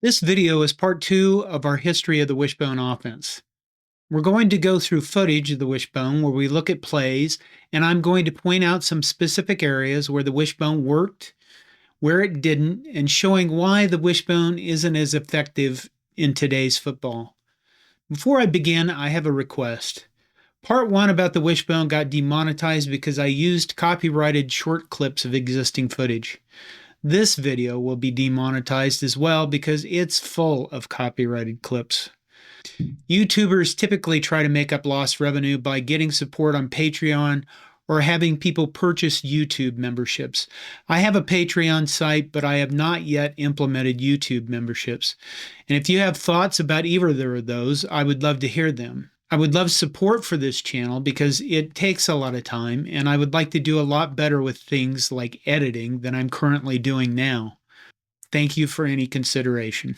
This video is part 2 of our history of the Wishbone offense. We're going to go through footage of the Wishbone where we look at plays, and I'm going to point out some specific areas where the Wishbone worked, where it didn't, and showing why the Wishbone isn't as effective in today's football. Before I begin, I have a request. Part 1 about the Wishbone got demonetized because I used copyrighted short clips of existing footage. This video will be demonetized as well because it's full of copyrighted clips. YouTubers typically try to make up lost revenue by getting support on Patreon or having people purchase YouTube memberships. I have a Patreon site, but I have not yet implemented YouTube memberships. And if you have thoughts about either of those, I would love to hear them. I would love support for this channel because it takes a lot of time, and I would like to do a lot better with things like editing than I'm currently doing now. Thank you for any consideration.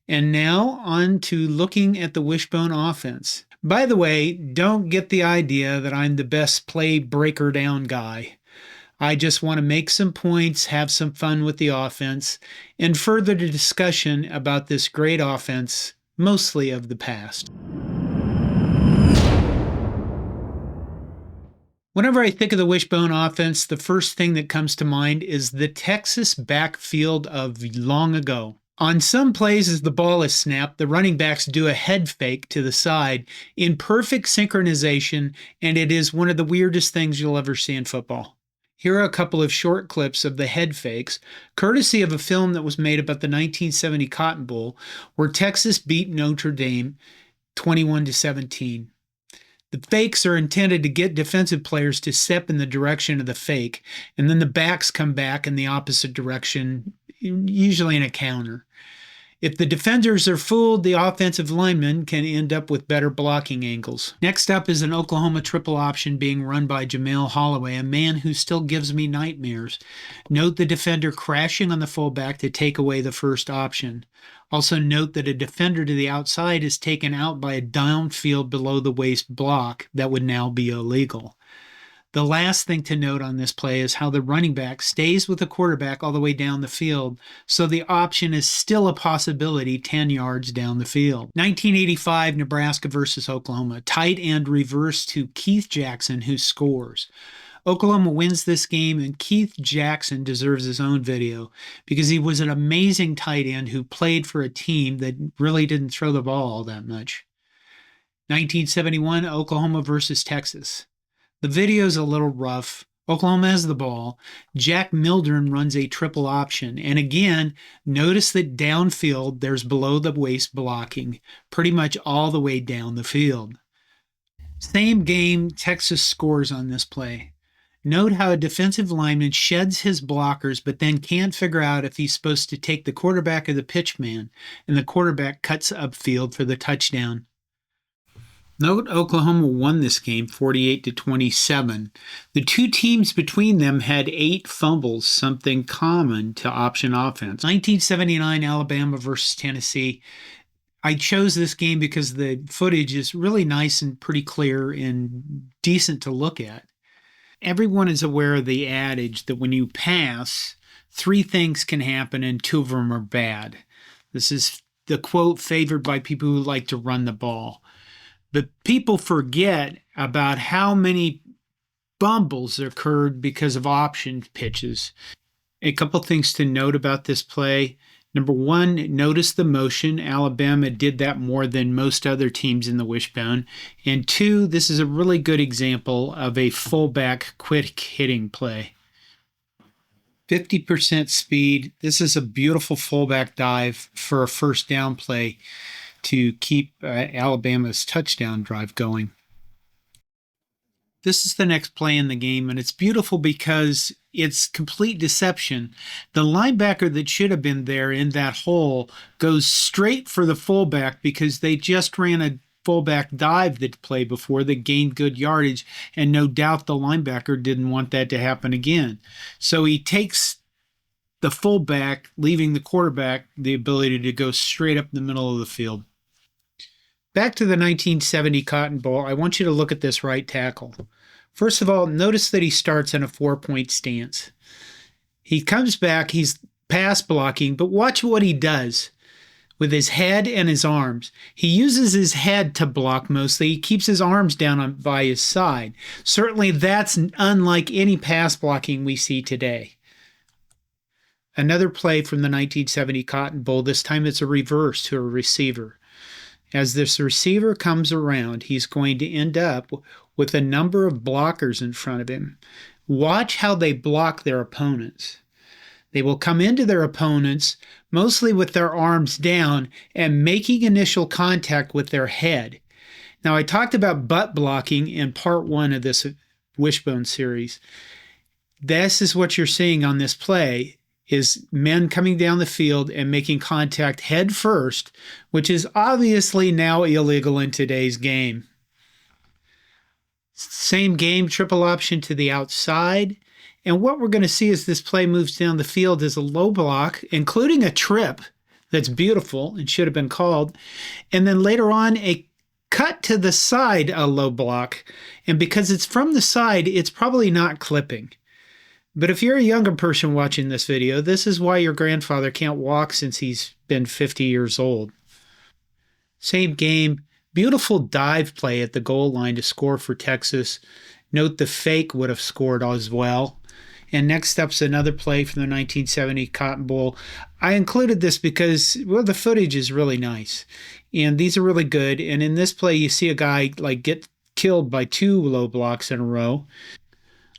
And now on to looking at the Wishbone offense. By the way, don't get the idea that I'm the best play breaker down guy. I just want to make some points, have some fun with the offense, and further the discussion about this great offense, mostly of the past. Whenever I think of the Wishbone offense, the first thing that comes to mind is the Texas backfield of long ago. On some plays, as the ball is snapped, the running backs do a head fake to the side in perfect synchronization, and it is one of the weirdest things you'll ever see in football. Here are a couple of short clips of the head fakes, courtesy of a film that was made about the 1970 Cotton Bowl, where Texas beat Notre Dame 21-17. The fakes are intended to get defensive players to step in the direction of the fake, and then the backs come back in the opposite direction, usually in a counter. If the defenders are fooled, the offensive linemen can end up with better blocking angles. Next up is an Oklahoma triple option being run by Jamelle Holieway, a man who still gives me nightmares. Note the defender crashing on the fullback to take away the first option. Also note that a defender to the outside is taken out by a downfield below the waist block that would now be illegal. The last thing to note on this play is how the running back stays with the quarterback all the way down the field, so the option is still a possibility 10 yards down the field. 1985 Nebraska versus Oklahoma. Tight end reverse to Keith Jackson, who scores. Oklahoma wins this game, and Keith Jackson deserves his own video because he was an amazing tight end who played for a team that really didn't throw the ball all that much. 1971 Oklahoma versus Texas. The video is a little rough. Oklahoma has the ball. Jack Mildren runs a triple option. And again, notice that downfield, there's below the waist blocking pretty much all the way down the field. Same game, Texas scores on this play. Note how a defensive lineman sheds his blockers but then can't figure out if he's supposed to take the quarterback or the pitch man, and the quarterback cuts upfield for the touchdown. Note Oklahoma won this game 48-27. The two teams between them had 8 fumbles, something common to option offense. 1979 Alabama versus Tennessee. I chose this game because the footage is really nice and pretty clear and decent to look at. Everyone is aware of the adage that when you pass, 3 things can happen and 2 of them are bad. This is the quote favored by people who like to run the ball. But people forget about how many fumbles occurred because of option pitches. A couple things to note about this play. Number 1, notice the motion. Alabama did that more than most other teams in the Wishbone. And 2, this is a really good example of a fullback quick hitting play. 50% speed. This is a beautiful fullback dive for a first down play to keep Alabama's touchdown drive going. This is the next play in the game, and it's beautiful because it's complete deception. The linebacker that should have been there in that hole goes straight for the fullback because they just ran a fullback dive that play before that gained good yardage, and no doubt the linebacker didn't want that to happen again. So he takes the fullback, leaving the quarterback the ability to go straight up the middle of the field. Back to the 1970 Cotton Bowl, I want you to look at this right tackle. First of all, notice that he starts in a 4-point stance. He comes back, he's pass blocking, but watch what he does. with his head and his arms. He uses his head to block mostly. He keeps his arms down by his side. Certainly that's unlike any pass blocking we see today. Another play from the 1970 Cotton Bowl. This time it's a reverse to a receiver. As this receiver comes around, he's going to end up with a number of blockers in front of him. Watch how they block their opponents. They will come into their opponents mostly with their arms down and making initial contact with their head. Now, I talked about butt blocking in part 1 of this Wishbone series. This is what you're seeing on this play, is men coming down the field and making contact head first, which is obviously now illegal in today's game. Same game, triple option to the outside. And what we're going to see as this play moves down the field is a low block, including a trip that's beautiful and should have been called. And then later on, a cut to the side, a low block. And because it's from the side, it's probably not clipping. But if you're a younger person watching this video, this is why your grandfather can't walk since he's been 50 years old. Same game, beautiful dive play at the goal line to score for Texas. Note the fake would have scored as well. And next up's another play from the 1970 Cotton Bowl. I included this because, well, the footage is really nice. And these are really good. And in this play, you see a guy get killed by 2 low blocks in a row.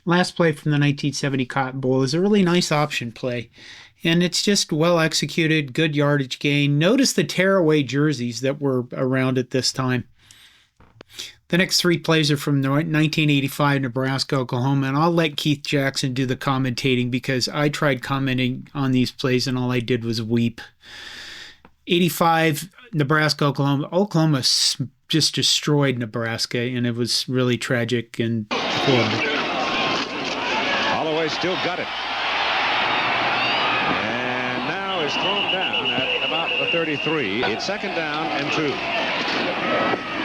Last play from the 1970 Cotton Bowl is a really nice option play. And it's just well executed, good yardage gain. Notice the tearaway jerseys that were around at this time. The next 3 plays are from the 1985 Nebraska, Oklahoma, and I'll let Keith Jackson do the commentating because I tried commenting on these plays and all I did was weep. 85 Nebraska, Oklahoma. Oklahoma just destroyed Nebraska, and it was really tragic and horrible. Holieway still got it. And now is thrown down at about the 33. It's second down and 2.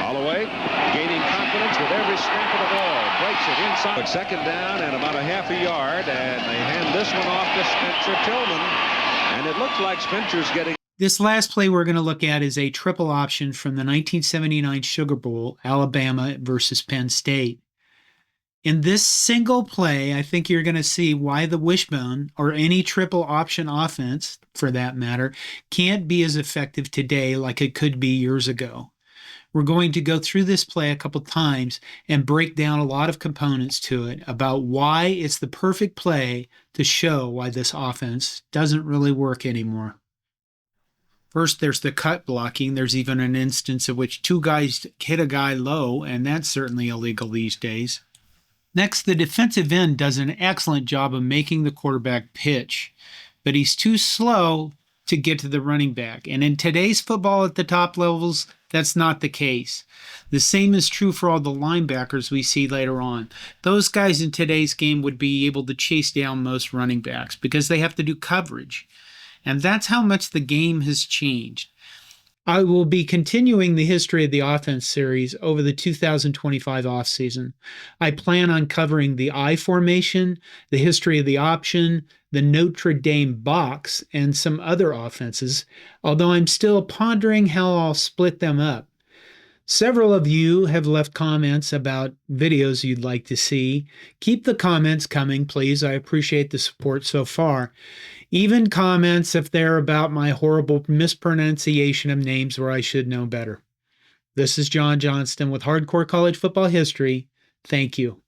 Holloway gaining confidence with every snap of the ball. Breaks it inside. Second down and about a half a yard. And they hand this one off to Spencer Tillman. And it looks like Spencer's getting... This last play we're going to look at is a triple option from the 1979 Sugar Bowl, Alabama versus Penn State. In this single play, I think you're going to see why the Wishbone, or any triple option offense for that matter, can't be as effective today like it could be years ago. We're going to go through this play a couple times and break down a lot of components to it about why it's the perfect play to show why this offense doesn't really work anymore. First, there's the cut blocking. There's even an instance in which 2 guys hit a guy low, and that's certainly illegal these days. Next, the defensive end does an excellent job of making the quarterback pitch, but he's too slow to get to the running back. And in today's football at the top levels, that's not the case. The same is true for all the linebackers we see later on. Those guys in today's game would be able to chase down most running backs because they have to do coverage. And that's how much the game has changed. I will be continuing the history of the offense series over the 2025 offseason. I plan on covering the I formation, the history of the option, the Notre Dame box, and some other offenses, although I'm still pondering how I'll split them up. Several of you have left comments about videos you'd like to see. Keep the comments coming, please. I appreciate the support so far. Even comments if they're about my horrible mispronunciation of names where I should know better. This is John Johnston with Hardcore College Football History. Thank you.